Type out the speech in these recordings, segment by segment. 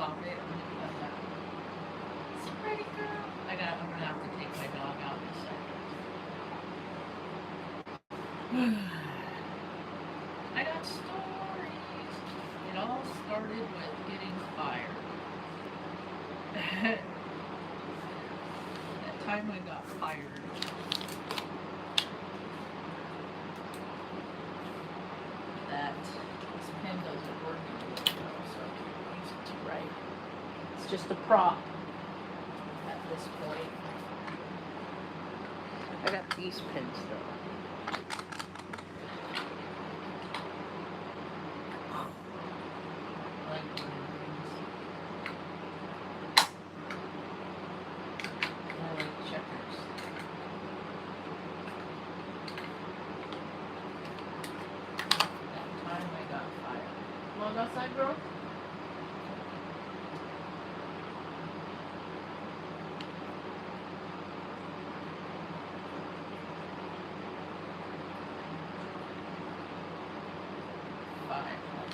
stop it. I'm gonna cut that. Is it ready, girl? I'm gonna have to take my dog out in a second. I got stories. It all started with getting fired. That time I got fired. That this pen doesn't work anymore, so I can't use it to write. It's just a prop at this point. I got these pens though. I like doing things. I like checkers. That time I got fired. You wanna go outside, girl?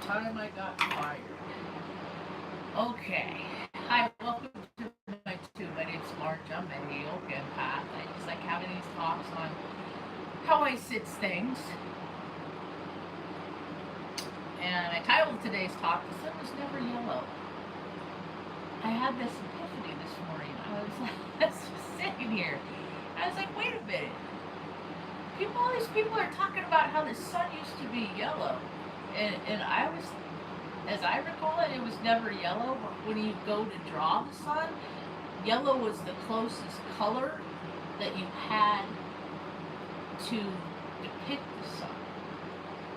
Time I got fired. Okay. Hi, welcome to my tube. My name's Marge. I'm a yoga empath. I just like having these talks on how I sense things. And I titled today's talk, "The Sun Was Never Yellow." I had this epiphany this morning. I was just sitting here. I was like, wait a minute. All these people are talking about how the sun used to be yellow. And I was, as I recall it, it was never yellow, but when you go to draw the sun, yellow was the closest color that you had to depict the sun.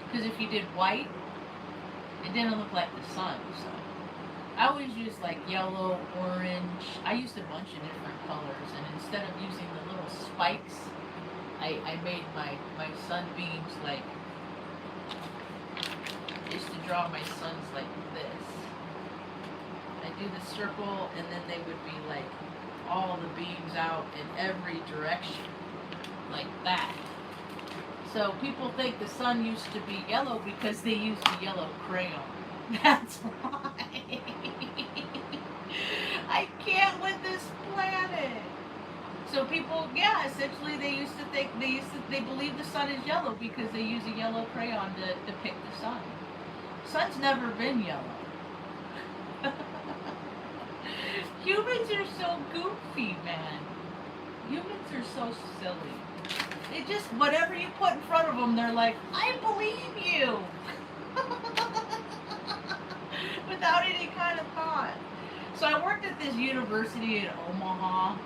Because if you did white, it didn't look like the sun, so. I always used like yellow, orange, I used a bunch of different colors, and instead of using the little spikes, I made my sunbeams like, I used to draw my suns like this. I do the circle, and then they would be like all the beams out in every direction, like that. So people think the sun used to be yellow because they used a yellow crayon. That's why. I can't with this planet. So people, yeah, essentially they used to think, they believe the sun is yellow because they use a yellow crayon to depict the sun. Sun's never been yellow. Humans are so goofy, man. Humans are so silly. They just, whatever you put in front of them, they're like, I believe you. Without any kind of thought. So I worked at this university in Omaha,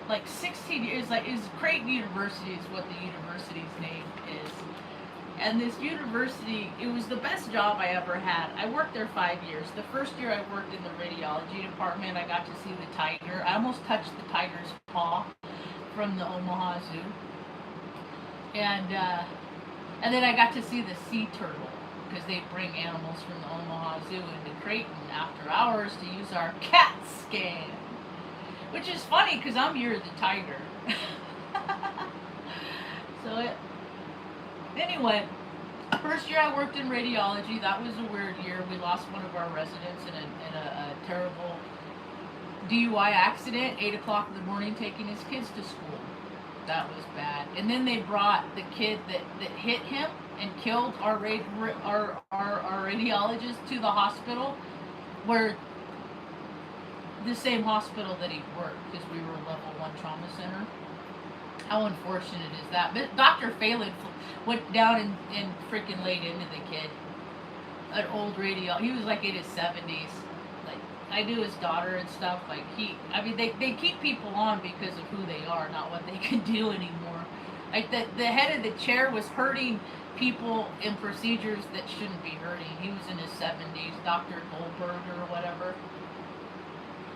like 16 years, like, is Creighton University is what the university's name is. And this university, it was the best job I ever had. I worked there 5 years. The first year I worked in the radiology department, I got to see the tiger. I almost touched the tiger's paw from the Omaha Zoo. And then I got to see the sea turtle, because they bring animals from the Omaha Zoo into Creighton after hours to use our CAT scan. Which is funny, because I'm here the tiger. Anyway, first year I worked in radiology. That was a weird year. We lost one of our residents in a terrible DUI accident, 8 o'clock in the morning, taking his kids to school. That was bad. And then they brought the kid that hit him and killed our radiologist to the hospital, where the same hospital that he worked, because we were a level 1 trauma center. How unfortunate is that? But Dr. Phelan went down and freaking laid into the kid. An old radio. He was like in his 70s. Like, I knew his daughter and stuff. Like, they keep people on because of who they are, not what they can do anymore. Like, the head of the chair was hurting people in procedures that shouldn't be hurting. He was in his 70s, Dr. Goldberg or whatever.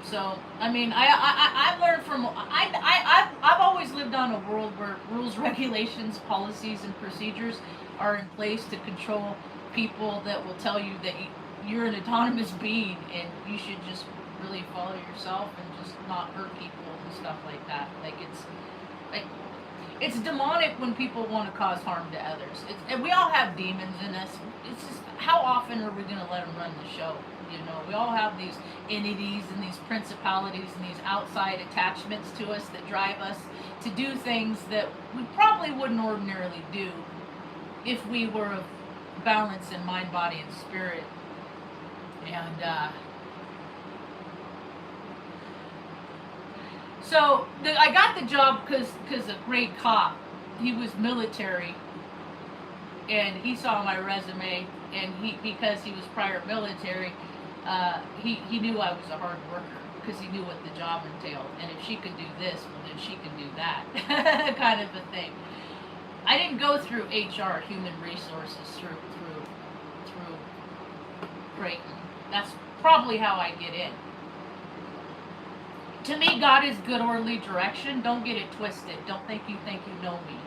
So, I mean, I've learned from, I've always lived on a world where rules, regulations, policies, and procedures are in place to control people that will tell you that you're an autonomous being and you should just really follow yourself and just not hurt people and stuff like that. It's demonic when people want to cause harm to others. And we all have demons in us. It's just, how often are we going to let them run the show? You know, we all have these entities and these principalities and these outside attachments to us that drive us to do things that we probably wouldn't ordinarily do if we were of balance in mind, body, and spirit. And so I got the job because a great cop, he was military, and he saw my resume, and because he was prior military, he knew I was a hard worker because he knew what the job entailed, and if she could do this, well then she could do that, kind of a thing. I didn't go through HR, human resources, through Creighton. That's probably how I get in. To me, God is good orderly direction. Don't get it twisted. Don't think you know me.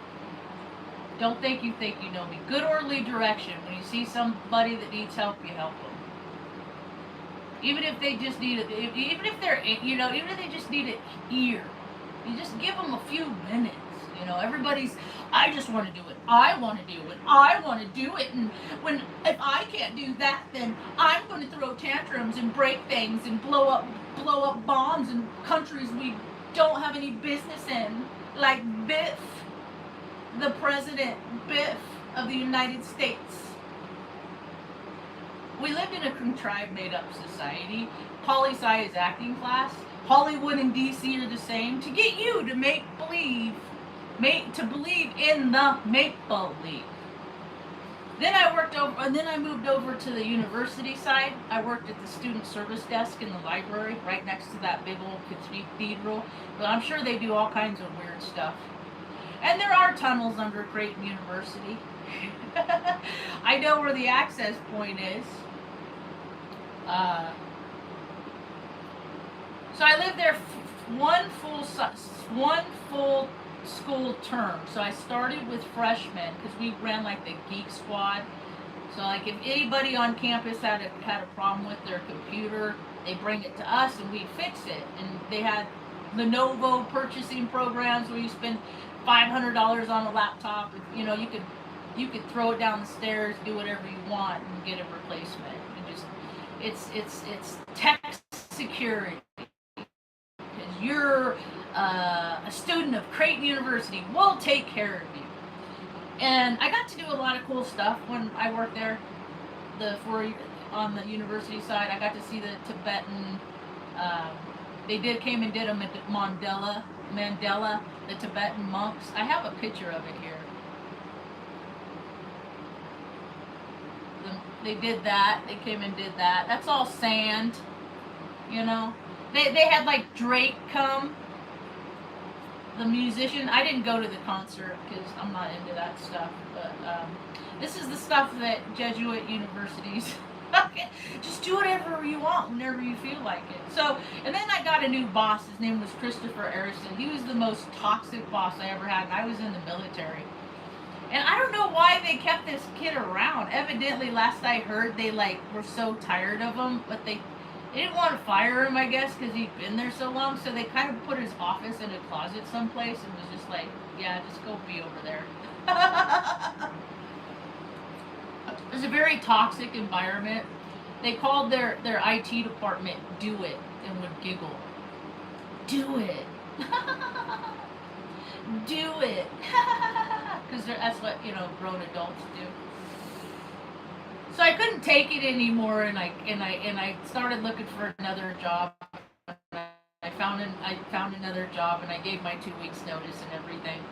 Don't think you know me. Good orderly direction. When you see somebody that needs help, you help them. Even if they just need it, even if they're, you know, even if they just need an ear, you just give them a few minutes. You know, everybody's, I just want to do it. I want to do it. I want to do it. And if I can't do that, then I'm going to throw tantrums and break things and blow up bombs in countries we don't have any business in, like Biff, the President Biff of the United States. We lived in a contrived, made-up society. Poli-sci is acting class. Hollywood and DC are the same to get you to believe in the make-believe. Then I moved over to the university side. I worked at the student service desk in the library, right next to that big old cathedral. But I'm sure they do all kinds of weird stuff. And there are tunnels under Creighton University. I know where the access point is. So I lived there one full school term. So I started with freshmen because we ran like the geek squad. So like if anybody on campus had a problem with their computer, they bring it to us and we fix it. And they had Lenovo purchasing programs where you spend $500 on a laptop. You know, you could throw it down the stairs, do whatever you want, and get a replacement. And just it's tech security. Because you're a student of Creighton University, we'll take care of you. And I got to do a lot of cool stuff when I worked there. On the university side, I got to see the Tibetan. They came and did a Mandela, the Tibetan monks. I have a picture of it here. They did that. They came and did that. That's all sand, you know. They had like Drake come, the musician. I didn't go to the concert because I'm not into that stuff. But this is the stuff that Jesuit universities. Just do whatever you want whenever you feel like it. So, and then I got a new boss. His name was Christopher Arison. He was the most toxic boss I ever had, and I was in the military. And I don't know why they kept this kid around. Evidently, last I heard, they were so tired of him, but they didn't want to fire him, I guess, because he'd been there so long. So they kind of put his office in a closet someplace and was just like, yeah, just go be over there. It was a very toxic environment. They called their IT department Do It and would giggle. Do it. Do it. Because that's what, grown adults do. So I couldn't take it anymore, and I started looking for another job. I found another job, and I gave my 2 weeks notice and everything.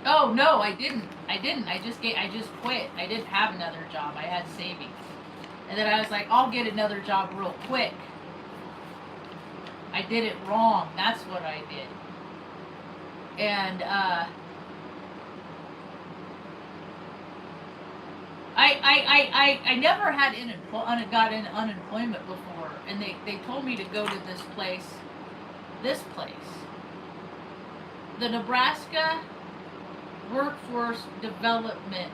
Oh no, I didn't. I just quit. I didn't have another job. I had savings, and then I was like, I'll get another job real quick. I did it wrong. That's what I did, and I never had got in unemployment before, and they told me to go to this place, the Nebraska Workforce Development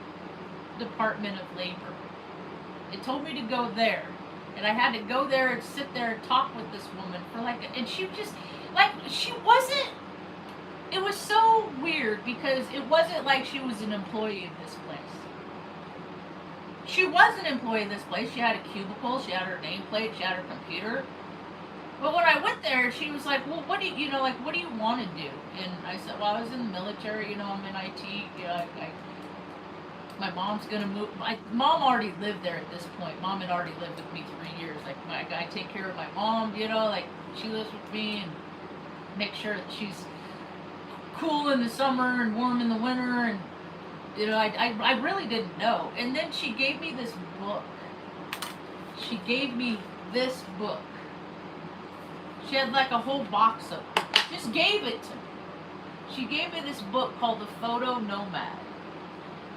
Department of Labor. They told me to go there, and I had to go there and sit there and talk with this woman for and she just she wasn't. It was so weird because it wasn't like she was an employee of this place. She was an employee of this place. She had a cubicle. She had her nameplate. She had her computer. But when I went there, she was like, "Well, what do you know? Like, what do you want to do?" And I said, "Well, I was in the military. I'm in IT. My mom's gonna move. My mom already lived there at this point. Mom had already lived with me 3 years. Like, I take care of my mom. Like she lives with me and make sure that she's cool in the summer and warm in the winter. And I really didn't know. And then she gave me this book. She gave me this book. She had like a whole box of it. Just gave it to me. She gave me this book called The Photo Nomad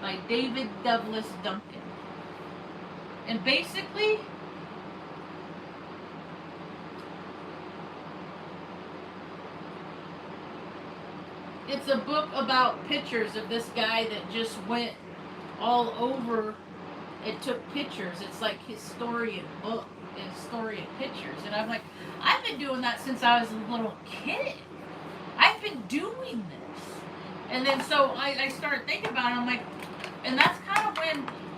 by David Douglas Duncan. And basically, it's a book about pictures of this guy that just went all over and took pictures. It's like historian book, historian pictures. And I'm like, I've been doing that since I was a little kid. I've been doing this. And then so I started thinking about it. I'm like, and that's kind of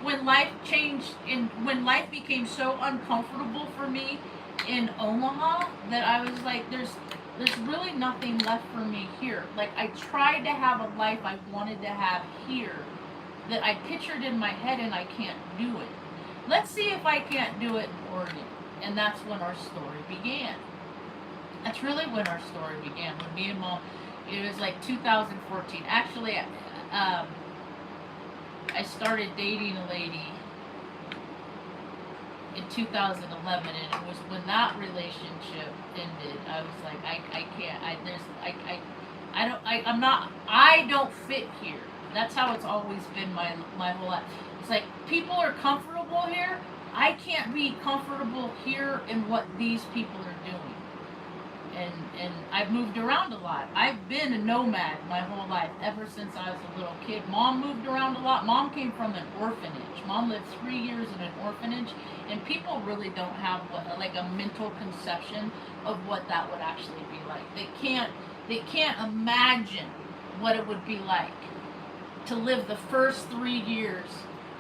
when life changed and when life became so uncomfortable for me in Omaha that I was like, there's really nothing left for me here. Like, I tried to have a life I wanted to have here that I pictured in my head, and I can't do it. Let's see if I can't do it in Oregon. And that's when our story began. That's really when our story began. When me and Mom, it was like 2014. Actually, I started dating a lady in 2011, and it was when that relationship ended. I was like, I can't. I don't fit here. That's how it's always been my whole life. It's like, people are comfortable here. I can't be comfortable here in what these people are doing. And I've moved around a lot. I've been a nomad my whole life, ever since I was a little kid. Mom moved around a lot. Mom came from an orphanage. Mom lived 3 years in an orphanage, and people really don't have like a mental conception of what that would actually be like. They can't imagine what it would be like to live the first 3 years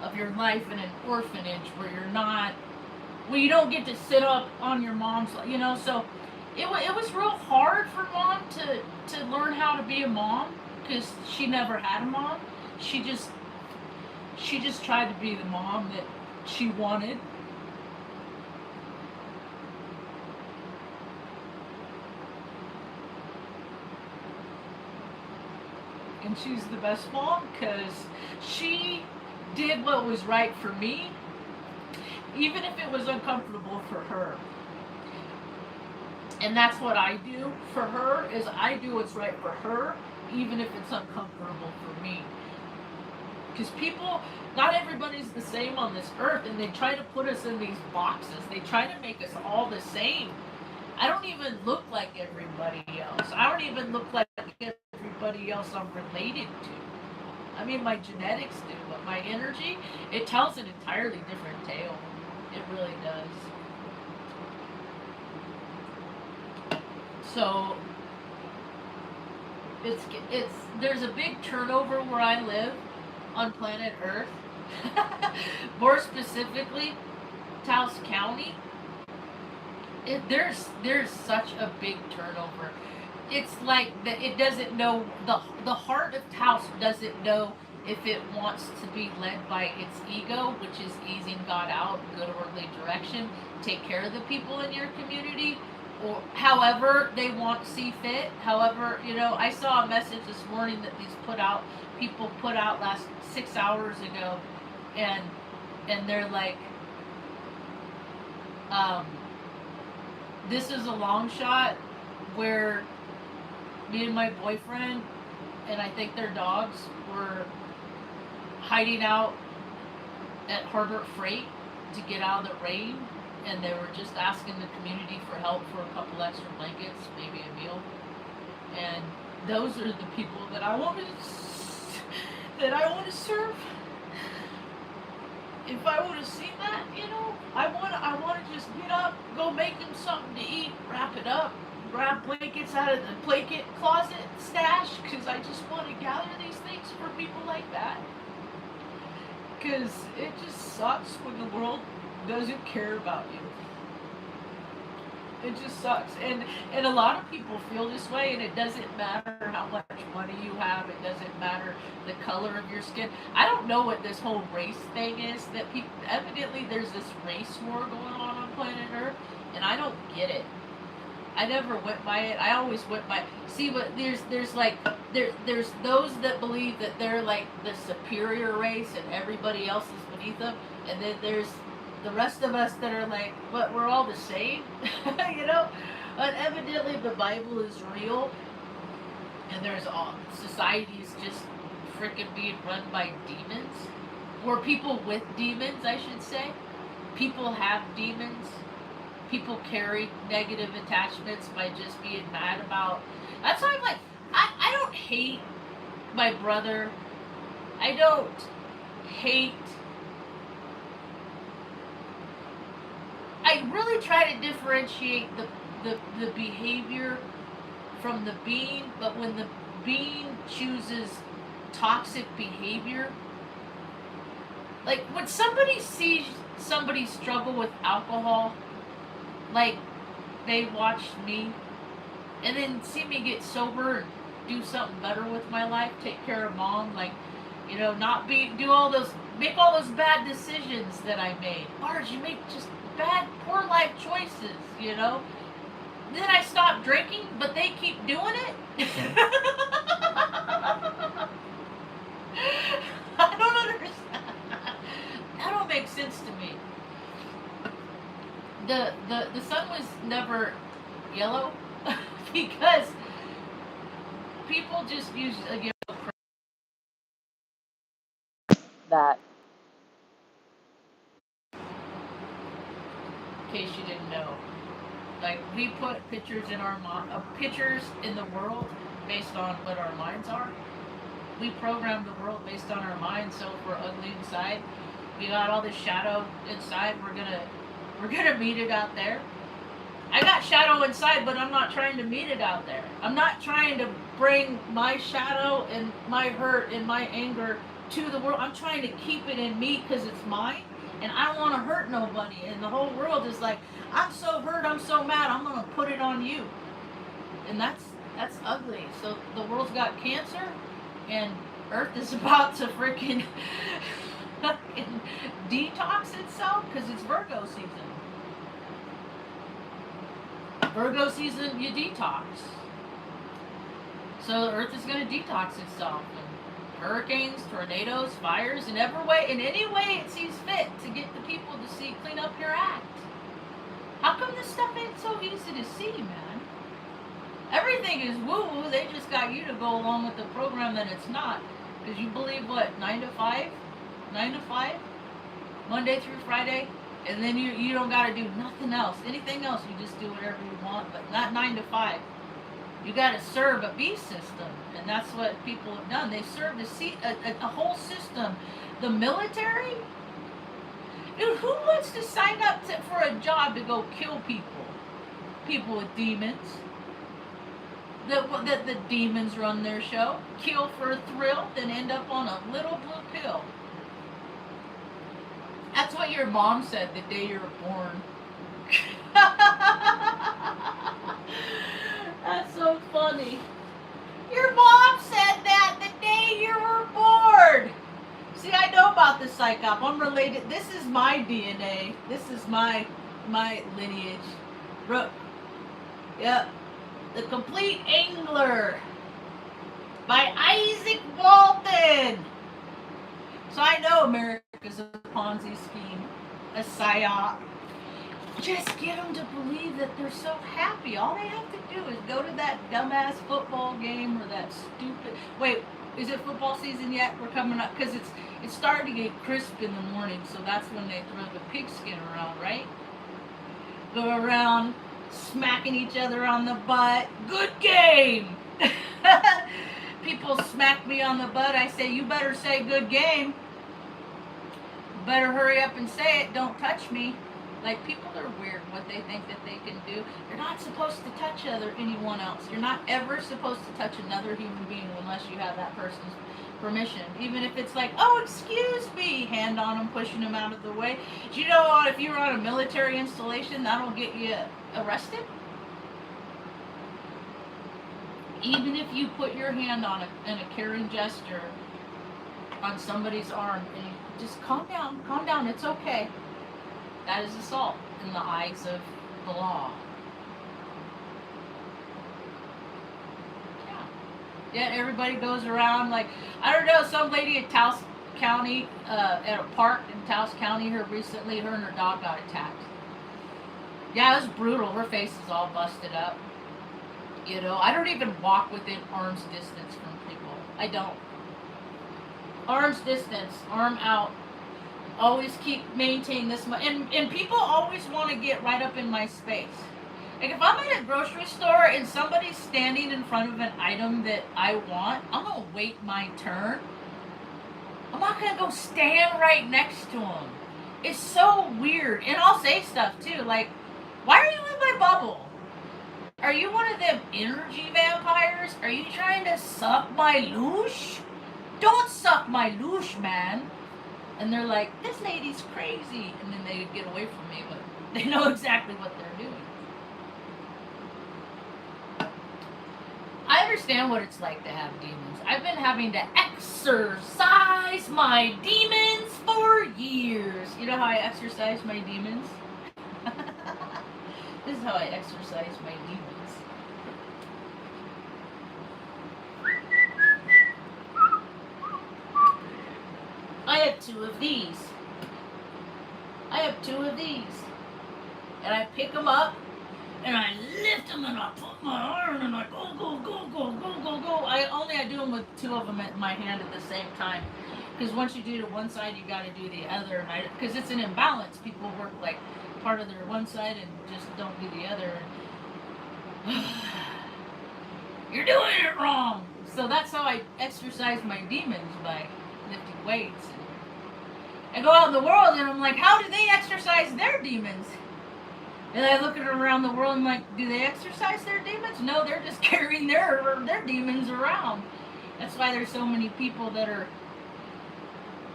of your life in an orphanage where you don't get to sit up on your mom's, so it was real hard for Mom to learn how to be a mom, because she never had a mom. She just tried to be the mom that she wanted. And she's the best mom because she did what was right for me, even if it was uncomfortable for her. And that's what I do for her, is I do what's right for her, even if it's uncomfortable for me. Because not everybody's the same on this earth, and they try to put us in these boxes. They try to make us all the same. I don't even look like everybody else. I don't even look like everybody else I'm related to. I mean, my genetics do, but my energy, it tells an entirely different tale. It really does. So there's a big turnover where I live on planet Earth. More specifically, Taos County. There's such a big turnover. It's like that it doesn't know, the heart of Taos doesn't know if it wants to be led by its ego, which is easing God out, good orderly direction, take care of the people in your community, or however they want to see fit. However, I saw a message this morning that people put out last 6 hours ago, and they're like, this is a long shot where me and my boyfriend, and I think their dogs, were hiding out at Harbor Freight to get out of the rain, and they were just asking the community for help for a couple extra blankets, maybe a meal. And those are the people that I want to serve. If I would have seen that, I want to just get up, go make them something to eat, wrap it up, grab blankets out of the blanket closet stash, because I just want to gather these things for people like that. Because it just sucks when the world doesn't care about you. It just sucks. And a lot of people feel this way, and it doesn't matter how much money you have. It doesn't matter the color of your skin. I don't know what this whole race thing is that people, evidently there's this race war going on planet Earth, and I don't get it. I never went by it. I always went by. See, but there's like there's those that believe that they're like the superior race and everybody else is beneath them, and then there's the rest of us that are like, what, we're all the same, you know? But evidently the Bible is real, and there's all societies just freaking being run by demons, or people with demons, I should say. People have demons. People carry negative attachments by just being mad about. That's why I'm like, I don't hate my brother. I don't hate. I really try to differentiate the behavior from the being, but when the being chooses toxic behavior, like when somebody sees somebody struggle with alcohol, like they watch me and then see me get sober and do something better with my life, take care of mom, like, you know, not make all those bad decisions that I made. Marge, you make just bad, poor life choices, you know. Then I stop drinking, but they keep doing it. I don't understand. That don't make sense to me. The sun was never yellow because people just use that. In case you didn't know, like we put pictures in our pictures in the world based on what our minds are. We program the world based on our minds. So if we're ugly inside, we got all this shadow inside. We're gonna meet it out there. I got shadow inside, but I'm not trying to meet it out there. I'm not trying to bring my shadow and my hurt and my anger to the world. I'm trying to keep it in me because it's mine. And I don't want to hurt nobody. And the whole world is like, I'm so hurt, I'm so mad, I'm going to put it on you. And that's ugly. So the world's got cancer, and Earth is about to freaking detox itself because it's Virgo season. Virgo season, you detox. So the Earth is going to detox itself. Hurricanes, tornadoes, fires, in any way it sees fit to get the people to clean up your act. How come this stuff ain't so easy to see, man? Everything is woo-woo. They just got you to go along with the program that it's not. Because you believe what, 9 to 5? 9 to 5? Monday through Friday? And then you don't got to do nothing else. Anything else, you just do whatever you want, but not 9 to 5. You got to serve a beast system, and that's what people have done. They've served a whole system. The military? Dude, who wants to sign up for a job to go kill people? People with demons. That the demons run their show. Kill for a thrill, then end up on a little blue pill. That's what your mom said the day you were born. That's so funny. Your mom said that the day you were born. See, I know about the psyop. I'm related. This is my DNA. This is my lineage. Brooke. Yep. The Complete Angler by Isaac Walton. So I know America's a Ponzi scheme, a psyop. Just get them to believe that they're so happy. All they have to do is go to that dumbass football game or that stupid... Wait, is it football season yet? We're coming up, because it's starting to get crisp in the morning, so that's when they throw the pigskin around, right? Go around smacking each other on the butt. Good game! People smack me on the butt. I say, you better say good game. Better hurry up and say it. Don't touch me. Like, people are weird what they think that they can do. You're not supposed to touch anyone else. You're not ever supposed to touch another human being unless you have that person's permission. Even if it's like, oh, excuse me, hand on them, pushing them out of the way. Do you know if you're on a military installation, that'll get you arrested? Even if you put your hand on in a caring gesture on somebody's arm, and you just calm down, it's okay. That is assault in the eyes of the law. Yeah. Yet everybody goes around like, I don't know, some lady at Taos County, at a park in Taos County here recently, her and her dog got attacked. Yeah, it was brutal. Her face is all busted up. You know, I don't even walk within arm's distance from people. I don't. Arm's distance, arm out. Always maintain this much. And people always want to get right up in my space. Like, if I'm at a grocery store and somebody's standing in front of an item that I want, I'm going to wait my turn. I'm not going to go stand right next to them. It's so weird. And I'll say stuff, too. Like, why are you in my bubble? Are you one of them energy vampires? Are you trying to suck my loosh? Don't suck my loosh, man. And they're like, this lady's crazy. And then they get away from me, but they know exactly what they're doing. I understand what it's like to have demons. I've been having to exorcise my demons for years. You know how I exorcise my demons? This is how I exorcise my demons. I have two of these. And I pick them up, and I lift them, and I put my arm, and I go. I do them with two of them at my hand at the same time. Because once you do to one side, you got to do the other. Because it's an imbalance. People work like part of their one side and just don't do the other. You're doing it wrong. So that's how I exercise my demons, by lifting weights. I go out in the world and I'm like, how do they exercise their demons? And I look at them around the world and I'm like, do they exercise their demons? No, they're just carrying their demons around. That's why there's so many people that are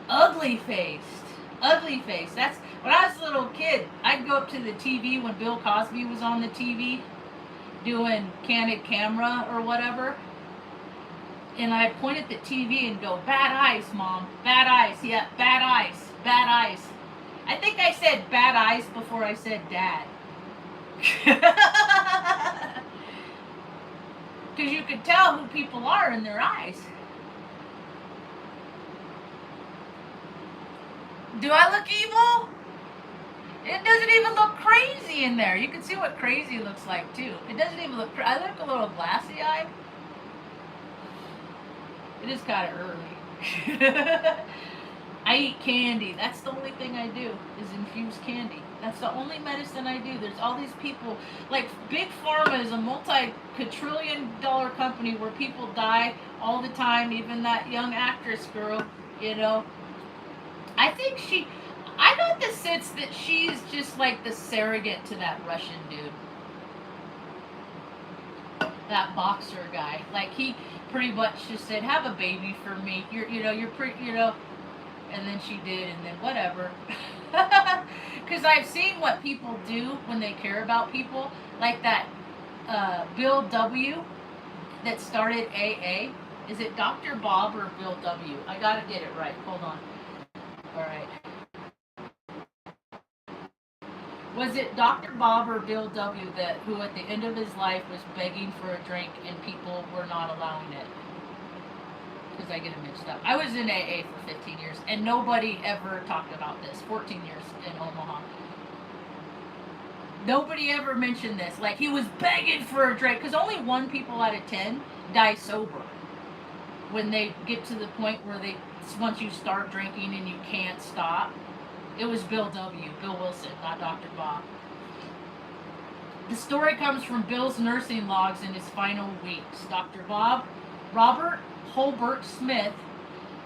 ugly faced. That's when I was a little kid, I'd go up to the TV when Bill Cosby was on the TV doing Candid Camera or whatever. And I'd point at the TV and go, bad eyes, Mom. Bad eyes. Yeah, bad eyes. Bad eyes. I think I said bad eyes before I said dad. Because you could tell who people are in their eyes. Do I look evil? It doesn't even look crazy in there. You can see what crazy looks like, too. It doesn't even look I look a little glassy-eyed. It is kind of early. I eat candy. That's the only thing I do, is infuse candy. That's the only medicine I do. There's all these people, like Big Pharma is a multi-quadrillion-dollar company where people die all the time, even that young actress girl, you know. I got the sense that she's just like the surrogate to that Russian dude. That boxer guy. Like, he pretty much just said, have a baby for me. You're pretty, and then she did, and then whatever. Because I've seen what people do when they care about people. Like that Bill W. that started AA. Is it Dr. Bob or Bill W.? I gotta get it right. Hold on. Alright. Was it Dr. Bob or Bill W. who at the end of his life was begging for a drink and people were not allowing it? Because I get it mixed up. I was in AA for 15 years and nobody ever talked about this. 14 years in Omaha. Nobody ever mentioned this. Like, he was begging for a drink. Because only 1 people out of 10 die sober. When they get to the point where once you start drinking and you can't stop. It was Bill W., Bill Wilson, not Dr. Bob. The story comes from Bill's nursing logs in his final weeks. Dr. Bob, Robert Holbert Smith,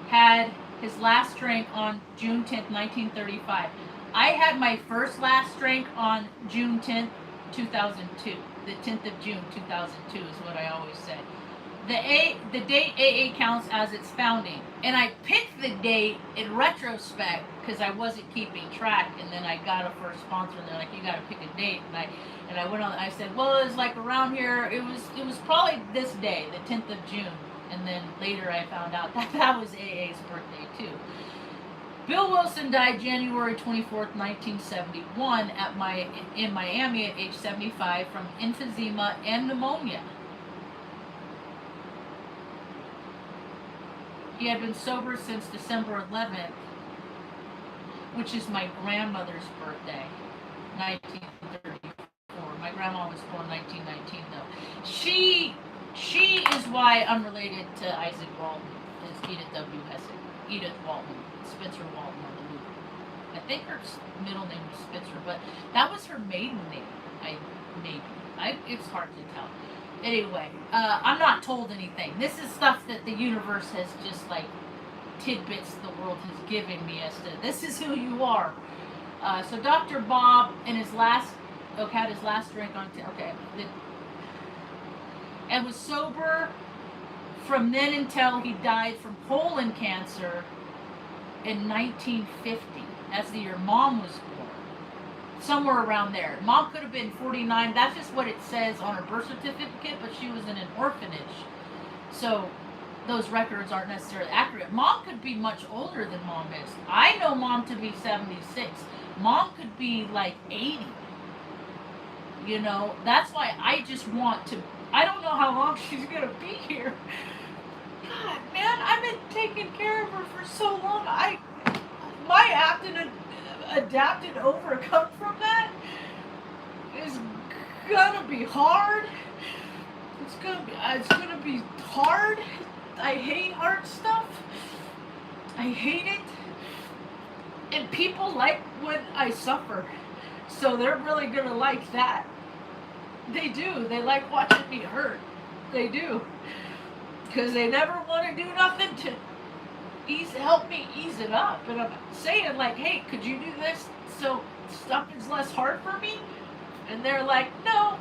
had his last drink on June 10th, 1935. I had my first last drink on June 10th, 2002. The 10th of June, 2002 is what I always say. The date AA counts as its founding, and I picked the date in retrospect because I wasn't keeping track. And then I got a first sponsor, and they're like, "You got to pick a date." And I went on. I said, "Well, it was like around here. It was probably this day, the 10th of June." And then later I found out that that was AA's birthday too. Bill Wilson died January 24th, 1971 in Miami at age 75 from emphysema and pneumonia. He had been sober since December 11th, which is my grandmother's birthday, 1934. My grandma was born 1919 though. She is why I'm related to Isaac Walton, is Edith W. Hesed. Edith Walton, Spencer Walton on the movie. I think her middle name was Spencer, but that was her maiden name. It's hard to tell. Anyway, I'm not told anything. This is stuff that the universe has just like tidbits the world has given me as to this is who you are. So Dr. Bob in his last had his last drink on and was sober from then until he died from colon cancer in 1950. That's the year Mom was born. Somewhere around there. Mom could have been 49. That's just what it says on her birth certificate, but she was in an orphanage. So those records aren't necessarily accurate. Mom could be much older than Mom is. I know Mom to be 76. Mom could be like 80. You know, that's why I just want to. I don't know how long she's going to be here. God, man, I've been taking care of her for so long. My have to adapt and overcome from that is gonna be hard. It's gonna be hard. I hate hard stuff. I hate it. And people like when I suffer, so they're really gonna like that. They do. They like watching me hurt. They do. Because they never want to do nothing to help me ease it up. And I'm saying like, hey, could you do this so stuff is less hard for me? And they're like, no,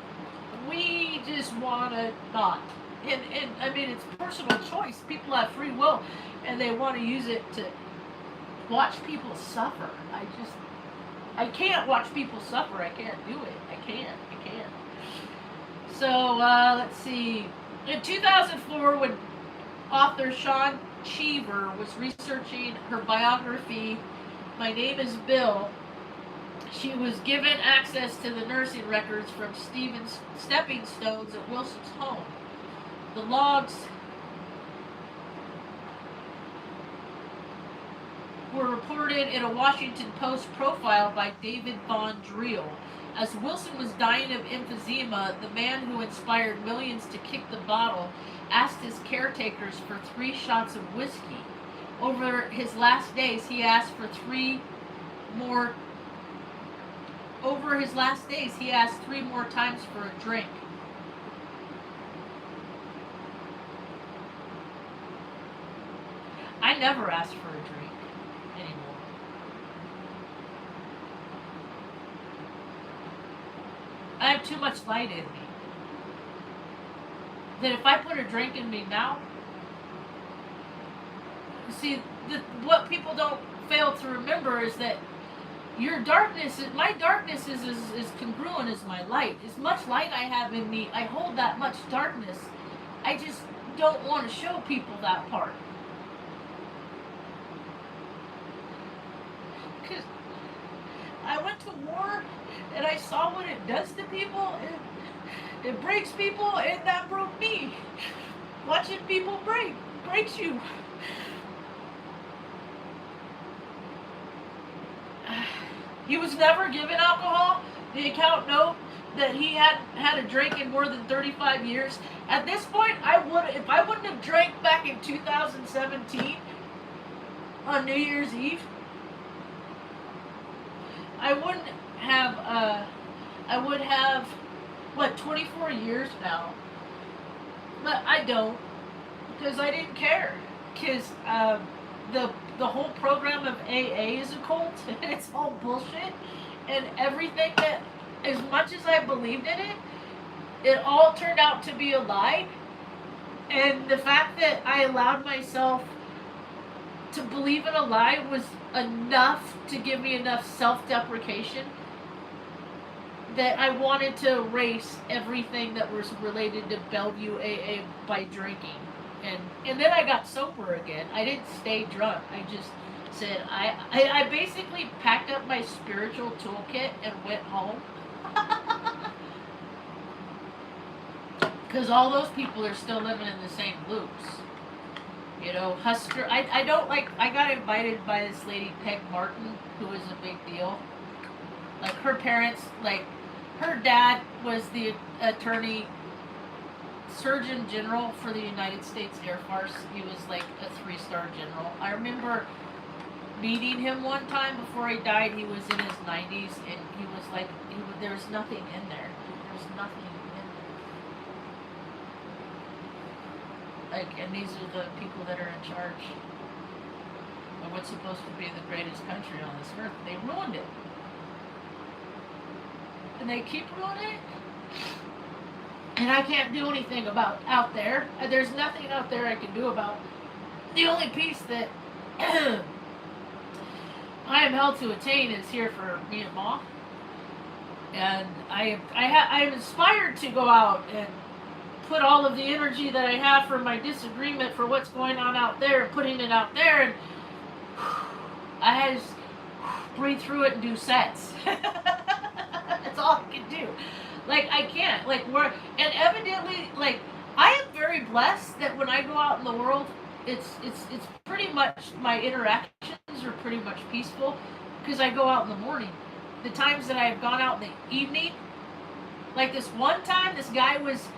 we just want to not. And I mean, it's personal choice. People have free will, and they want to use it to watch people suffer. I can't watch people suffer. I can't do it. I can't. So, let's see. In 2004, when author Sean Cheever was researching her biography, My Name is Bill, she was given access to the nursing records from Stephen's stepping stones at Wilson's home. The logs were reported in a Washington Post profile by David Von Driel. As Wilson was dying of emphysema, the man who inspired millions to kick the bottle asked his caretakers for 3 shots of whiskey. Over his last days, he asked for 3 more. Over his last days, he asked 3 more times for a drink. I never asked for a drink anymore. I have too much light in me. That if I put a drink in me now, see, what people don't fail to remember is that my darkness is congruent as my light. As much light I have in me, I hold that much darkness. I just don't want to show people that part. Because I went to war and I saw what it does to people. It breaks people, and that broke me. Watching people breaks you. He was never given alcohol. The account note that he hadn't had a drink in more than 35 years. At this point, if I wouldn't have drank back in 2017 on New Year's Eve, I would have 24 years now. But I don't, because I didn't care. Because the whole program of AA is a cult, and it's all bullshit, and everything that, as much as I believed in it, it all turned out to be a lie. And the fact that I allowed myself to believe in a lie was enough to give me enough self-deprecation that I wanted to erase everything that was related to Bellevue AA by drinking. And then I got sober again. I didn't stay drunk. I just said, I basically packed up my spiritual toolkit and went home. Because all those people are still living in the same loops. You know, Husker, I don't like, I got invited by this lady, Peg Martin, who is a big deal. Like, her parents, like, her dad was the attorney, Surgeon General for the United States Air Force. He was like a 3-star general. I remember meeting him one time before he died. He was in his 90s, and he was like, there's nothing in there. There's nothing in there. Like, and these are the people that are in charge of what's supposed to be the greatest country on this earth. They ruined it. And they keep ruining it. And I can't do anything about out there. There's nothing out there I can do about. The only peace that I am held to attain is here for me and Mom. And I'm inspired to go out and put all of the energy that I have for my disagreement for what's going on out there and putting it out there. And I had to breathe through it and do sets. That's all I can do. Like, I can't. Like, and evidently, like, I am very blessed that when I go out in the world, it's pretty much, my interactions are pretty much peaceful, because I go out in the morning. The times that I've gone out in the evening, like this one time, this guy was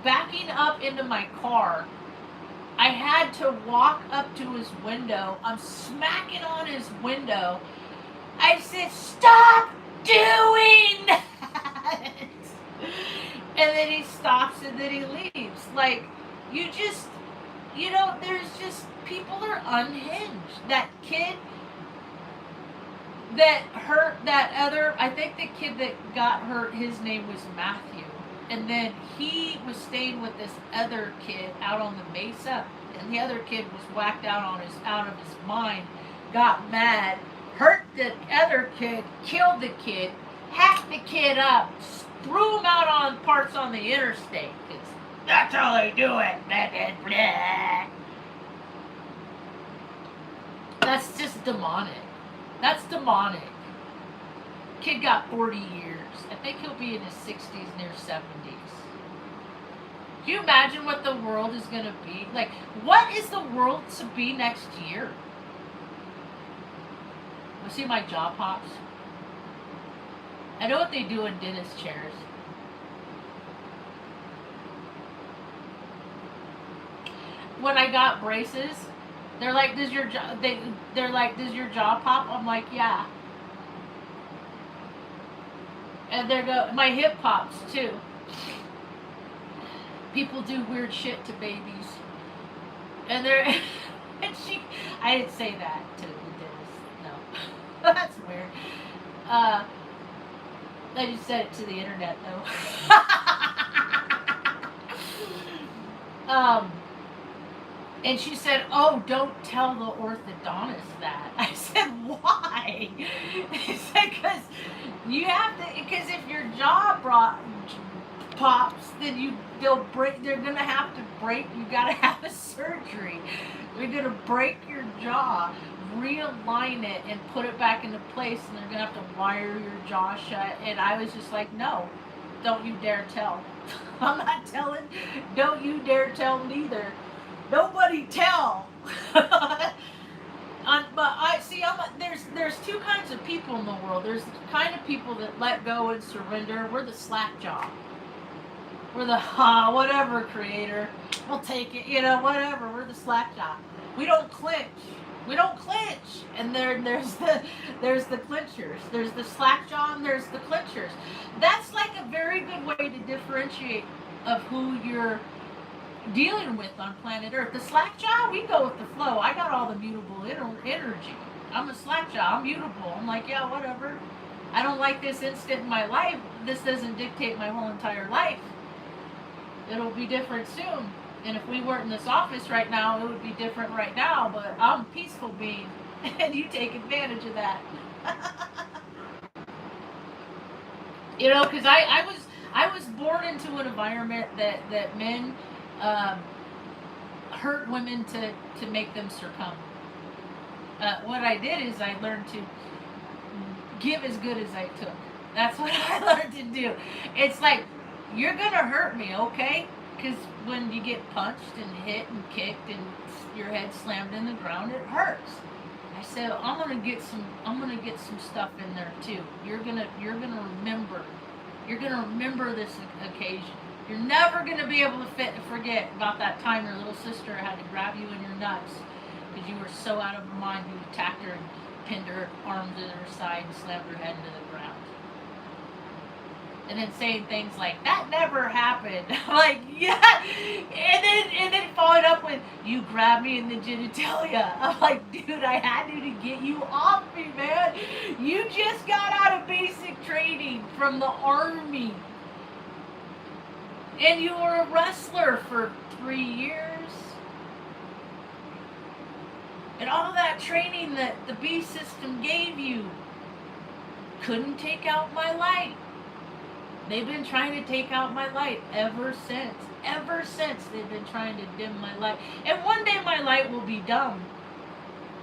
backing up into my car. I had to walk up to his window. I'm smacking on his window. I said, "Stop doing that!" And then he stops and then he leaves. Like, you just, you know, there's just, people are unhinged. That kid that hurt that other, I think the kid that got hurt, his name was Matthew. And then he was staying with this other kid out on the mesa. And the other kid was whacked out of his mind, got mad, hurt the other kid, killed the kid, hacked the kid up, threw him out on parts on the interstate. That's how they do it. That's just demonic. That's demonic. Kid got 40 years. I think he'll be in his 60s, near 70s. Can you imagine what the world is going to be? Like, what is the world to be next year? You see my jaw pops? I know what they do in dentist chairs. When I got braces, they're like, "Does your jaw?" They're like, "Does your jaw pop?" I'm like, "Yeah." And my hip pops too. People do weird shit to babies, and they're and I didn't say that to the dentist. No, that's weird. I just said it to the internet, though. And she said, "Oh, don't tell the orthodontist that." I said, "Why?" She said, "Because you have to. Because if your jaw pops, then they'll break. They're gonna have to break. You gotta have a surgery. They're gonna break your jaw, realign it, and put it back into place, and they're gonna have to wire your jaw shut." And I was just like, "No, don't you dare tell." I'm not telling. Don't you dare tell neither. Nobody tell. But there's two kinds of people in the world. There's the kind of people that let go and surrender. We're the slack jaw. We're the whatever, creator. We'll take it, whatever. We're the slack jaw. We don't clinch. And there's the clinchers. There's the slack jaw and there's the clinchers. That's like a very good way to differentiate of who dealing with on planet Earth. The slack jaw, we go with the flow. I got all the mutable energy. I'm a slack jaw. I'm mutable. I'm like, yeah, whatever. I don't like this instant in my life. This doesn't dictate my whole entire life. It'll be different soon. And if we weren't in this office right now, it would be different right now. But I'm a peaceful being, and you take advantage of that. You know, because I was born into an environment that men hurt women to make them succumb. What I did is I learned to give as good as I took. That's what I learned to do. It's like, you're gonna hurt me, okay? Because when you get punched and hit and kicked and your head slammed in the ground, it hurts. I said, I'm gonna get some stuff in there too. You're gonna remember. You're gonna remember this occasion. You're never gonna be able to forget about that time your little sister had to grab you in your nuts because you were so out of her mind you attacked her and pinned her arms in her side and slammed her head into the ground. And then saying things like, that never happened. I'm like, yeah. And then following up with, you grabbed me in the genitalia. I'm like, dude, I had to get you off me, man. You just got out of basic training from the army. And you were a wrestler for 3 years. And all that training that the B system gave you couldn't take out my light. They've been trying to take out my light ever since. Ever since they've been trying to dim my light. And one day my light will be dumb.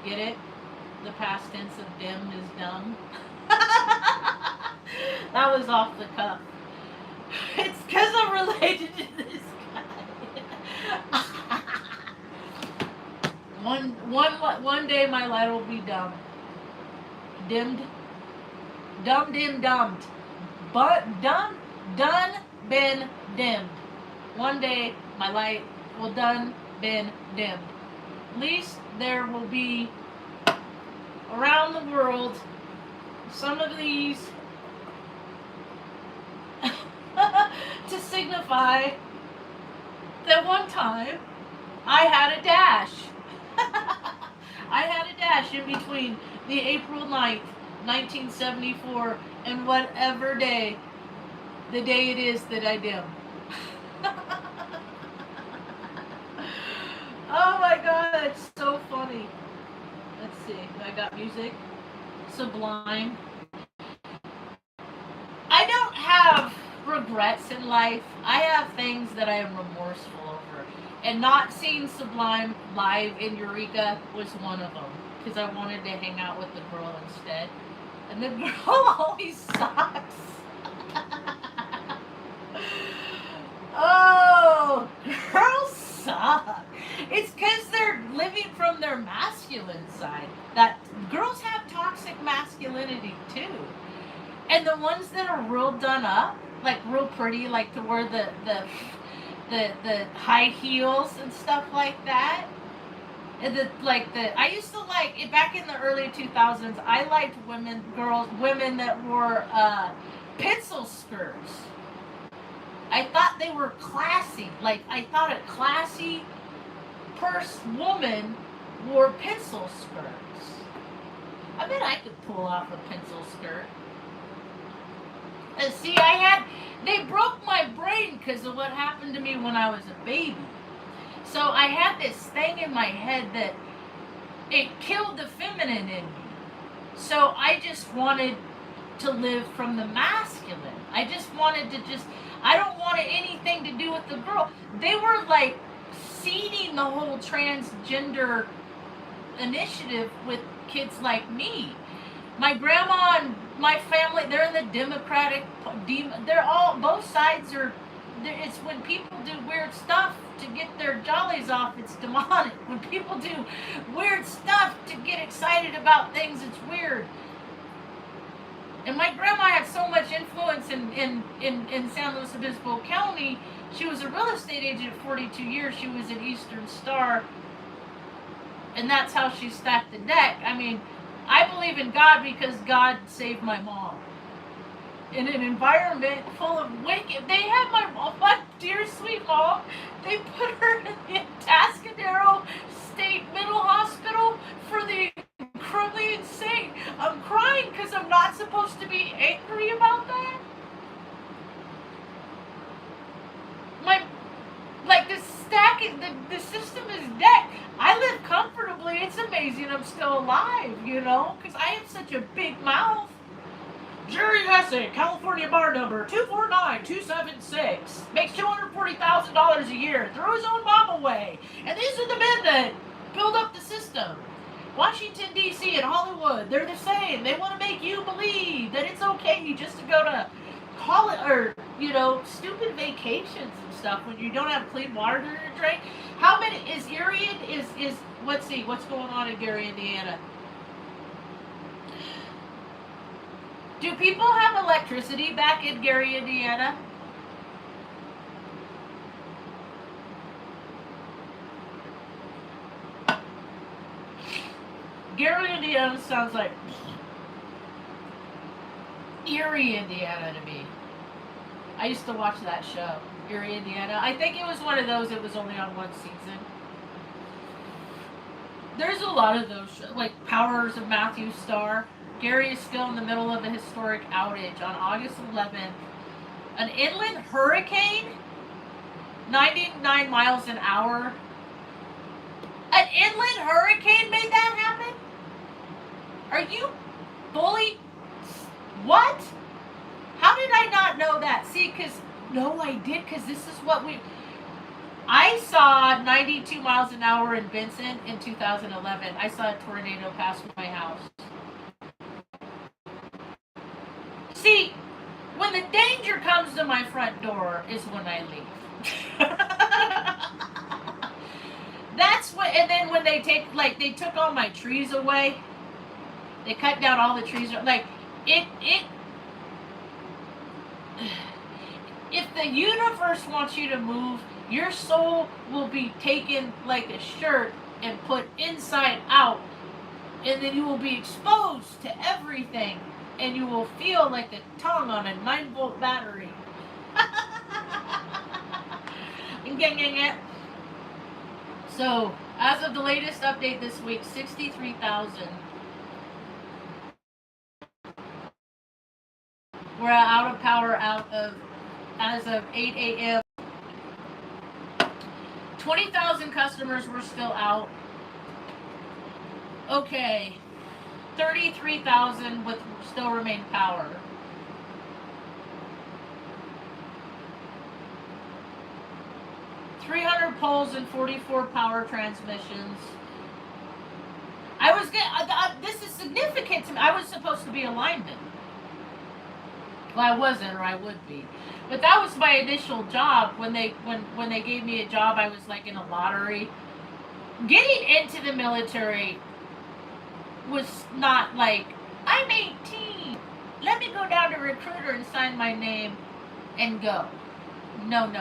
Get it? The past tense of dim is dumb. That was off the cuff. It's because I'm related to this guy. One day my light will be dumb. Dimmed. Dumb, dim, dumbed. But done, been dimmed. One day my light will done, been dimmed. At least there will be around the world some of these to signify that one time I had a dash. I had a dash in between the April 9th, 1974 and whatever day, the day it is that I dim. Oh my god, that's so funny. Let's see, I got music. Sublime. I don't have regrets in life. I have things that I am remorseful over. And not seeing Sublime live in Eureka was one of them. Because I wanted to hang out with the girl instead. And the girl always sucks. Oh, girls suck. It's because they're living from their masculine side. That girls have toxic masculinity too. And the ones that are real done up, like real pretty, like to wear the high heels and stuff like that. And I used to like it back in the early 2000s. I liked women that wore pencil skirts. I thought they were classy. Like I thought a classy woman wore pencil skirts. I bet I could pull off a pencil skirt. And see, they broke my brain because of what happened to me when I was a baby. So I had this thing in my head that it killed the feminine in me. So I just wanted to live from the masculine. I just wanted to I don't want anything to do with the girl. They were like seeding the whole transgender initiative with kids like me. My grandma and my family, they're in the Democratic, they're all, both sides are, it's when people do weird stuff to get their jollies off, it's demonic. When people do weird stuff to get excited about things, it's weird. And my grandma had so much influence in San Luis Obispo County. She was a real estate agent at 42 years. She was an Eastern Star. And that's how she stacked the deck. I mean, I believe in God because God saved my mom. In an environment full of wicked, they had my dear sweet mom, they put her in the Atascadero State Mental Hospital for the incredibly insane. I'm crying because I'm not supposed to be angry about that. Like the stacking, the system is dead. I live comfortably. It's amazing I'm still alive, you know, because I have such a big mouth. Jerry Hesse, California bar number 249276, makes $240,000 a year, threw his own mom away. And these are the men that build up the system. Washington, D.C. and Hollywood, they're the same. They want to make you believe that it's okay just to go to college or, you know, stupid vacations and stuff when you don't have clean water to drink. How many is Erie? Is let's see, what's going on in Gary, Indiana? Do people have electricity back in Gary, Indiana? Gary, Indiana sounds like Erie, Indiana to me. I used to watch that show, Erie, Indiana. I think it was one of those, it was only on one season. There's a lot of those shows, like Powers of Matthew Starr. Gary is still in the middle of a historic outage on August 11th. An inland hurricane, 99 miles an hour. An inland hurricane made that happen? Are you fully... What? How did I not know that? See, because... No, I did, because this is what we... I saw 92 miles an hour in Vincent in 2011. I saw a tornado pass my house. See, when the danger comes to my front door is when I leave. That's what, and then when they take, like, they took all my trees away. They cut down all the trees. Like, if the universe wants you to move, your soul will be taken like a shirt and put inside out. And then you will be exposed to everything. And you will feel like a tongue on a 9-volt battery. So, as of the latest update this week, 63,000. We're out of power as of 8 a.m. 20,000 customers were still out. Okay. 33,000 with still remain power. $300 poles and 44 power transmissions. This is significant to me. I was supposed to be a lineman. Well, I wasn't, or I would be. But that was my initial job. When they gave me a job, I was like in a lottery. Getting into the military was not like, I'm 18, let me go down to Recruiter and sign my name and go. No.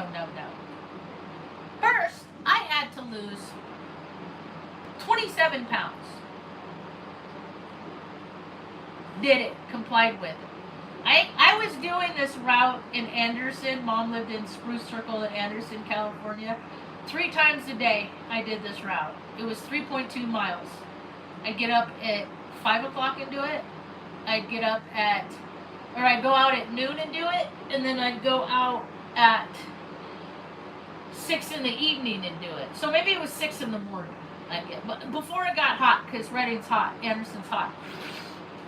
First, I had to lose 27 pounds. Did it, complied with it. I was doing this route in Anderson. Mom lived in Spruce Circle in Anderson, California. 3 times a day I did this route. It was 3.2 miles. I'd get up at 5 o'clock and do it. I'd go out at noon and do it, and then I'd go out at 6 in the evening and do it. So maybe it was 6 in the morning. But before it got hot, because Redding's hot, Anderson's hot,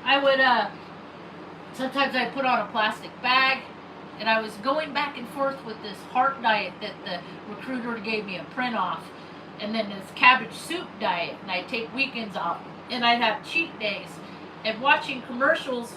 I would, sometimes I'd put on a plastic bag, and I was going back and forth with this heart diet that the Recruiter gave me a print off, and then this cabbage soup diet, and I'd take weekends off, and I'd have cheat days, and watching commercials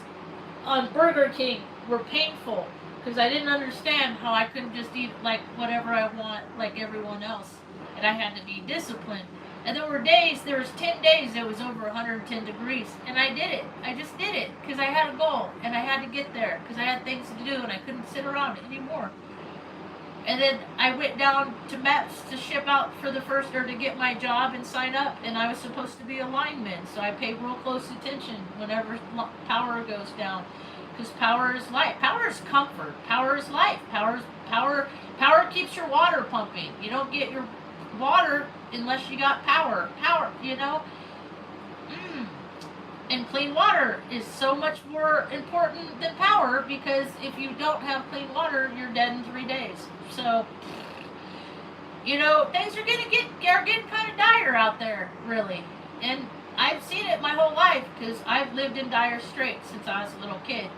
on Burger King were painful, because I didn't understand how I couldn't just eat like whatever I want like everyone else, and I had to be disciplined. And there was 10 days that was over 110 degrees, and I did it. I just did it, because I had a goal, and I had to get there, because I had things to do, and I couldn't sit around anymore. And then I went down to MEPS to ship out for the first, or to get my job and sign up, and I was supposed to be a lineman, so I paid real close attention whenever power goes down, because power is life. Power is comfort. Power is life. Power keeps your water pumping. You don't get your water unless you got power. Power, you know? And clean water is so much more important than power, because if you don't have clean water, you're dead in 3 days. So, you know, things are getting kind of dire out there, really. And I've seen it my whole life, because I've lived in dire straits since I was a little kid.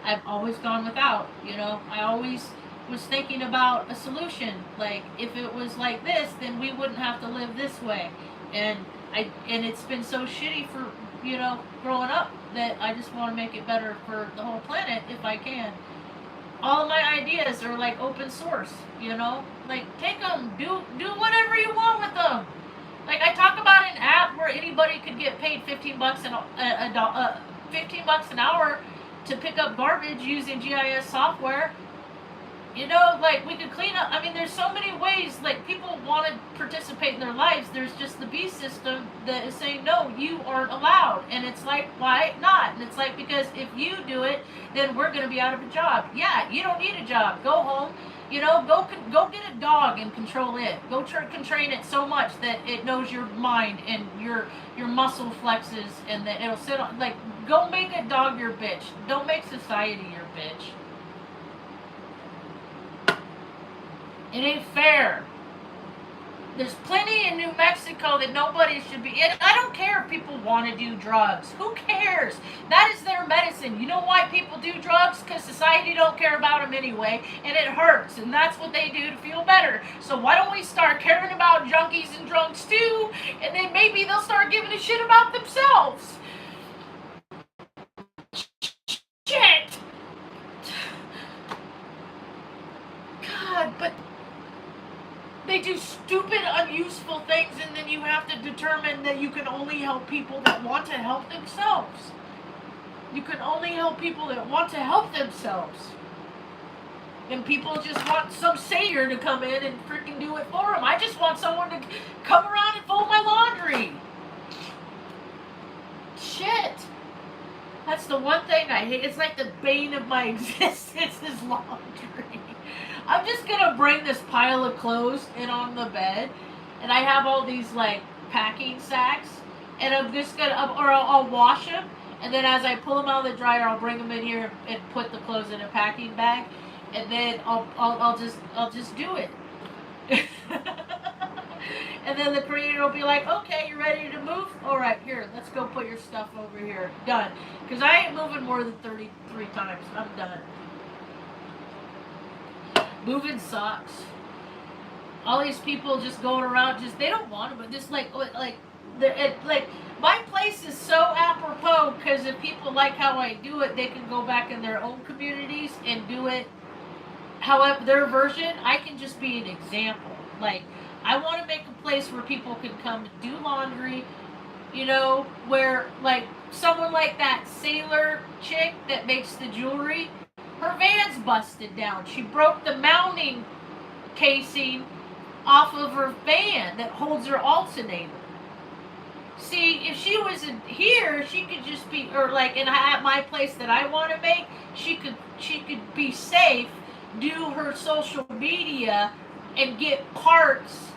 I've always gone without, you know. I always was thinking about a solution. Like, if it was like this, then we wouldn't have to live this way. And it's been so shitty for, you know, growing up, that I just want to make it better for the whole planet if I can. All of my ideas are like open source, you know. Like, take them, do whatever you want with them. Like, I talk about an app where anybody could get paid $15 an hour to pick up garbage using GIS software. You know, like, we could clean up. I mean, there's so many ways. Like, people want to participate in their lives. There's just the B system that is saying, no, you aren't allowed. And it's like, why not? And it's like, because if you do it, then we're going to be out of a job. Yeah, you don't need a job. Go home. You know, go get a dog and control it. Go can train it so much that it knows your mind and your muscle flexes, and that it'll sit on. Like, go make a dog your bitch. Don't make society your bitch. It ain't fair. There's plenty in New Mexico that nobody should be in. I don't care if people want to do drugs. Who cares? That is their medicine. You know why people do drugs? Because society don't care about them anyway, and it hurts, and that's what they do to feel better. So why don't we start caring about junkies and drunks too, and then maybe they'll start giving a shit about themselves. Shit! God, but they do stupid, unuseful things, and then you have to determine that you can only help people that want to help themselves. You can only help people that want to help themselves. And people just want some savior to come in and freaking do it for them. I just want someone to come around and fold my laundry. Shit. That's the one thing I hate. It's like the bane of my existence is laundry. I'm just going to bring this pile of clothes in on the bed, and I have all these, like, packing sacks, and I'm just going to, or I'll wash them, and then as I pull them out of the dryer, I'll bring them in here and put the clothes in a packing bag, and then I'll just do it. And then the creator will be like, okay, you ready to move? All right, here, let's go put your stuff over here. Done. Because I ain't moving more than 33 times. I'm done. Moving socks. All these people just going around, they don't want to, but just like my place is so apropos, because if people like how I do it, they can go back in their own communities and do it however their version. I can just be an example. Like, I want to make a place where people can come and do laundry, you know, where, like, someone like that sailor chick that makes the jewelry, her van's busted down. She broke the mounting casing off of her van that holds her alternator. See, if she was in here, she could just be, or like at my place that I want to make, she could be safe, do her social media, and get parts,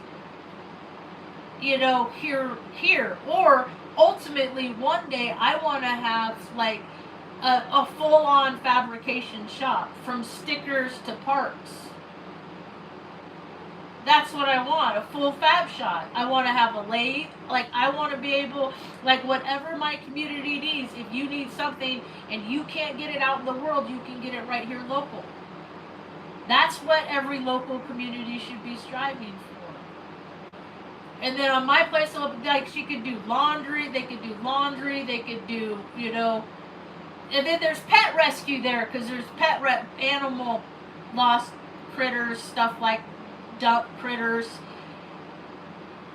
you know, here. Or ultimately, one day, I want to have like a full-on fabrication shop, from stickers to parts. That's what I want, a full fab shop. I want to have a lathe. Like, I want to be able, like, whatever my community needs, if you need something and you can't get it out in the world, you can get it right here local. That's what every local community should be striving for. And then on my place, like, she could do laundry, they could do, you know, and then there's pet rescue there, because there's animal lost critters, stuff like duck critters,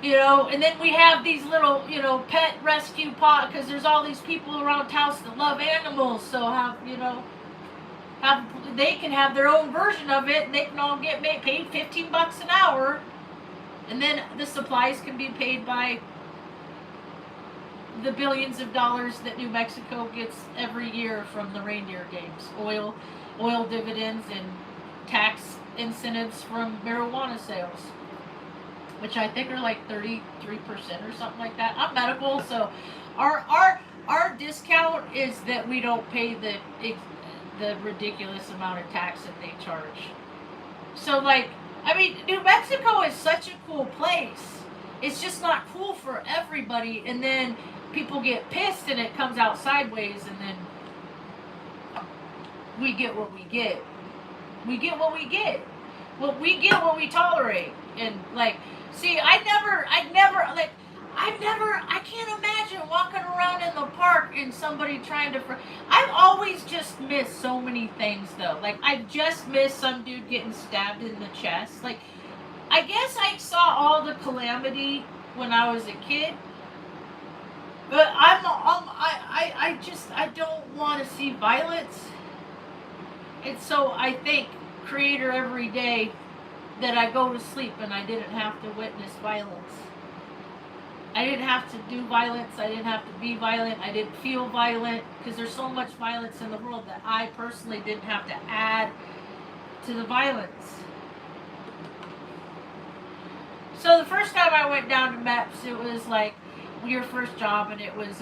you know, and then we have these little, you know, pet rescue pot, because there's all these people around Taos that love animals, so they can have their own version of it, and they can all get paid $15 an hour, and then the supplies can be paid by the billions of dollars that New Mexico gets every year from the reindeer games, oil dividends, and tax incentives from marijuana sales, which I think are like 33% or something like that. I'm medical, so our discount is that we don't pay the ridiculous amount of tax that they charge. So like, I mean, New Mexico is such a cool place. It's just not cool for everybody, and then people get pissed and it comes out sideways, and then we get what we get. We get what we get. Well, we get what we tolerate. And like, see, I can't imagine walking around in the park and somebody trying to. I've always just missed so many things though. Like, I just missed some dude getting stabbed in the chest. Like, I guess I saw all the calamity when I was a kid. But I don't want to see violence. And so I thank Creator every day that I go to sleep and I didn't have to witness violence. I didn't have to do violence. I didn't have to be violent. I didn't feel violent, because there's so much violence in the world that I personally didn't have to add to the violence. So the first time I went down to MEPS, it was like your first job, and it was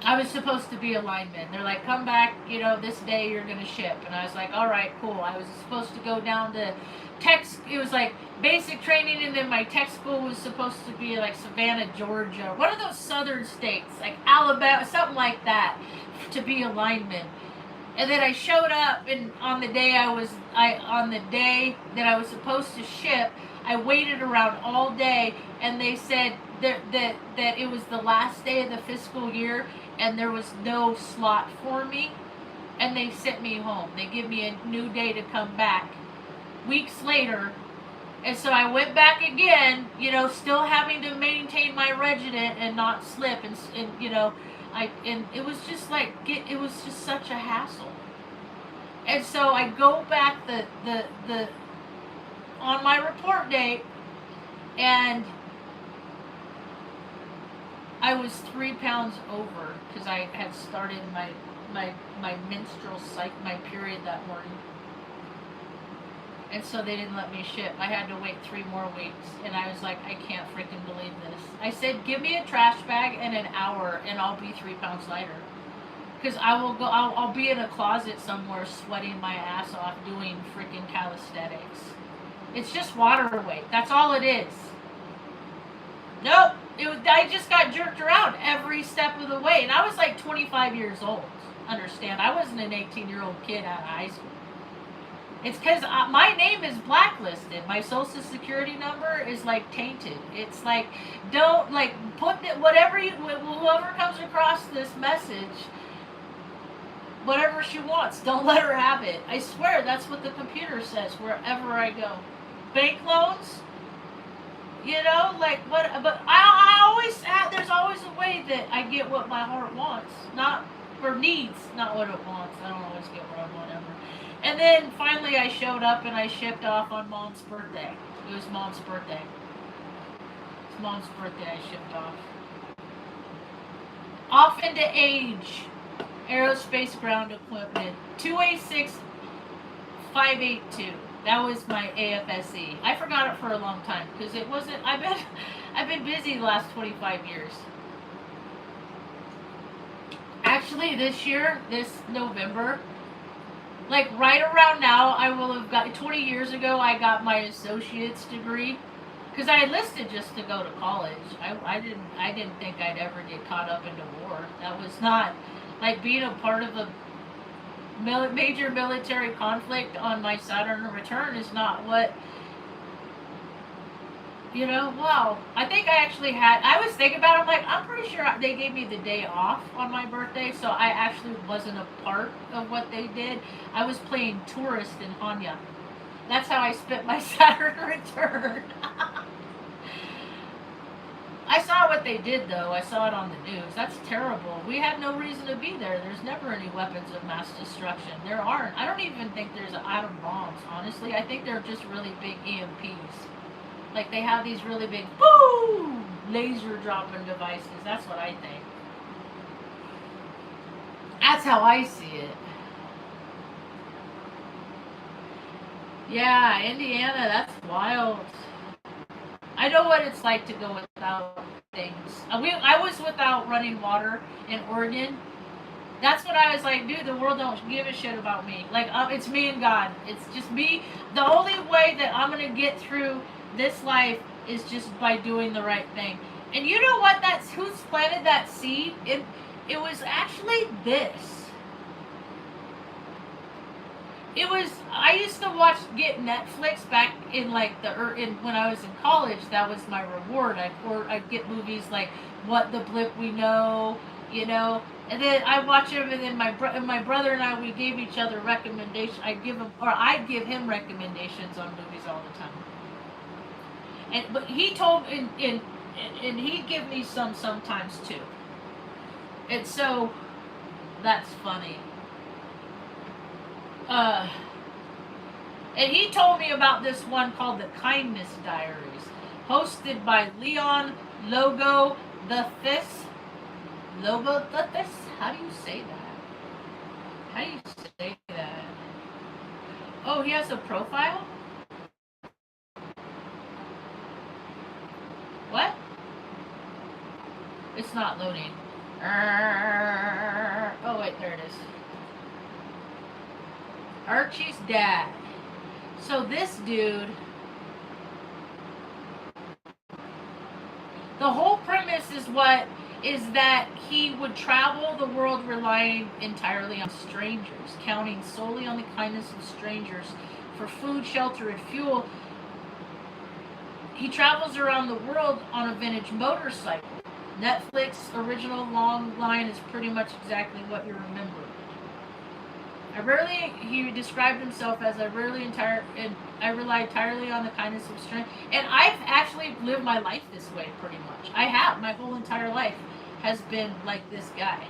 I was supposed to be a lineman. They're like, come back, this day you're going to ship. And I was like, all right, cool. I was supposed to go down to it was like basic training, and then my tech school was supposed to be like Savannah, Georgia. One of those southern states, like Alabama, something like that, to be a lineman. And then I showed up, and on the day that I was supposed to ship, I waited around all day, and they said that it was the last day of the fiscal year, and there was no slot for me, and they sent me home. They give me a new day to come back weeks later, and so I went back again, still having to maintain my regiment and not slip, and it was just like, it was just such a hassle. And so I go back the on my report date, and I was 3 pounds over, because I had started my menstrual cycle, my period that morning. And so they didn't let me ship. I had to wait 3 more weeks, and I was like, I can't freaking believe this. I said, give me a trash bag and an hour, and I'll be 3 pounds lighter. Because I'll be in a closet somewhere sweating my ass off doing freaking calisthenics. It's just water weight. That's all it is. Nope. I just got jerked around every step of the way. And I was like 25 years old. Understand? I wasn't an 18-year-old kid out of high school. It's because my name is blacklisted. My social security number is like tainted. It's like, don't, like, put it, whoever comes across this message, whatever she wants, don't let her have it. I swear that's what the computer says wherever I go. Bank loans, like what? But I always there's always a way that I get what my heart wants, not or needs, not what it wants. I don't always get what I want ever. And then finally I showed up and I shipped off on Mom's birthday. It was Mom's birthday. It's Mom's birthday. I shipped off. Off into age. Aerospace ground equipment. 2A6 582. That was my AFSE. I forgot it for a long time because it wasn't. I've been busy the last 25 years. Actually, this November, like right around now, I will have got 20 years ago. I got my associate's degree because I enlisted just to go to college. I didn't think I'd ever get caught up into war. That was not like being a part of a major military conflict on my Saturn return is not what, wow. I think I was thinking about it, I'm like, I'm pretty sure they gave me the day off on my birthday, so I actually wasn't a part of what they did. I was playing tourist in Hanya. That's how I spent my Saturn return. I saw what they did, though. I saw it on the news. That's terrible. We had no reason to be there. There's never any weapons of mass destruction. There aren't. I don't even think there's atom bombs, honestly. I think they're just really big EMPs. Like, they have these really big, boom, laser dropping devices. That's what I think. That's how I see it. Yeah, Indiana, that's wild. I know what it's like to go without things. I was without running water in Oregon. That's what I was like, dude. The world don't give a shit about me. Like, it's me and God. It's just me. The only way that I'm gonna get through this life is just by doing the right thing. And you know what? That's who's planted that seed. It was actually this. It was. I used to get Netflix back in like when I was in college. That was my reward. I'd get movies like What the Blip We Know, you know. And then I watch them, and then my brother and I, we gave each other recommendations. I'd give him recommendations on movies all the time. But he told and he'd give me some sometimes too. And so that's funny. Uh, and he told me about this one called The Kindness Diaries, hosted by Leon Logo the Fifth. Logo the Fifth? How do you say that? How do you say that? Oh, he has a profile? What? It's not loading. Oh, wait, there it is. Archie's dad. So this dude, the whole premise is that he would travel the world relying entirely on strangers, counting solely on the kindness of strangers for food, shelter, and fuel. He travels around the world on a vintage motorcycle. Netflix original long line is pretty much exactly what you remember. He described himself as I rely entirely on the kindness of strangers. And I've actually lived my life this way pretty much. I have. My whole entire life has been like this guy.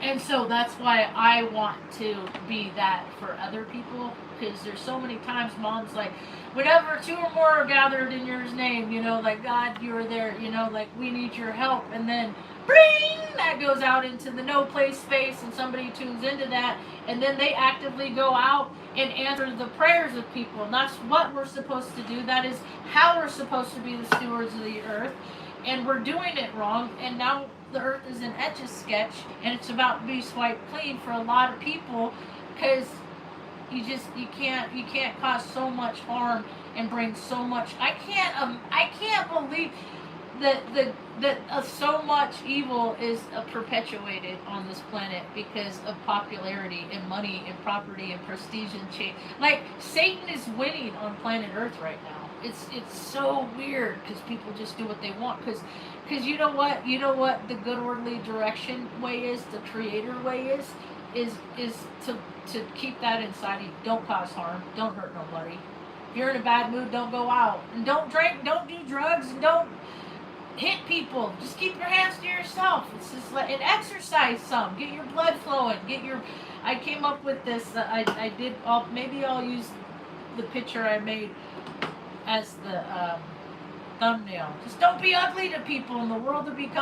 And so that's why I want to be that for other people, because there's so many times Mom's like, whenever two or more are gathered in your name, like, God, you are there, like, we need your help. And then, bring, that goes out into the no place space, and somebody tunes into that, and then they actively go out and answer the prayers of people. And that's what we're supposed to do. That is how we're supposed to be the stewards of the earth. And we're doing it wrong, and now the earth is an Etch-a-Sketch, and it's about to be swiped clean for a lot of people, because you can't cause so much harm and bring so much. I can't believe that so much evil is perpetuated on this planet because of popularity and money and property and prestige and change. Like, Satan is winning on planet Earth right now. It's so weird because people just do what they want. Because you know what the good orderly direction way is, the creator way is to keep that inside you. Don't cause harm. Don't hurt nobody. If you're in a bad mood, don't go out. And don't drink. Don't do drugs. And don't hit people. Just keep your hands to yourself. It's just and exercise some. Get your blood flowing. I came up with this. Maybe I'll use the picture I made as the thumbnail. Just don't be ugly to people, and the world will become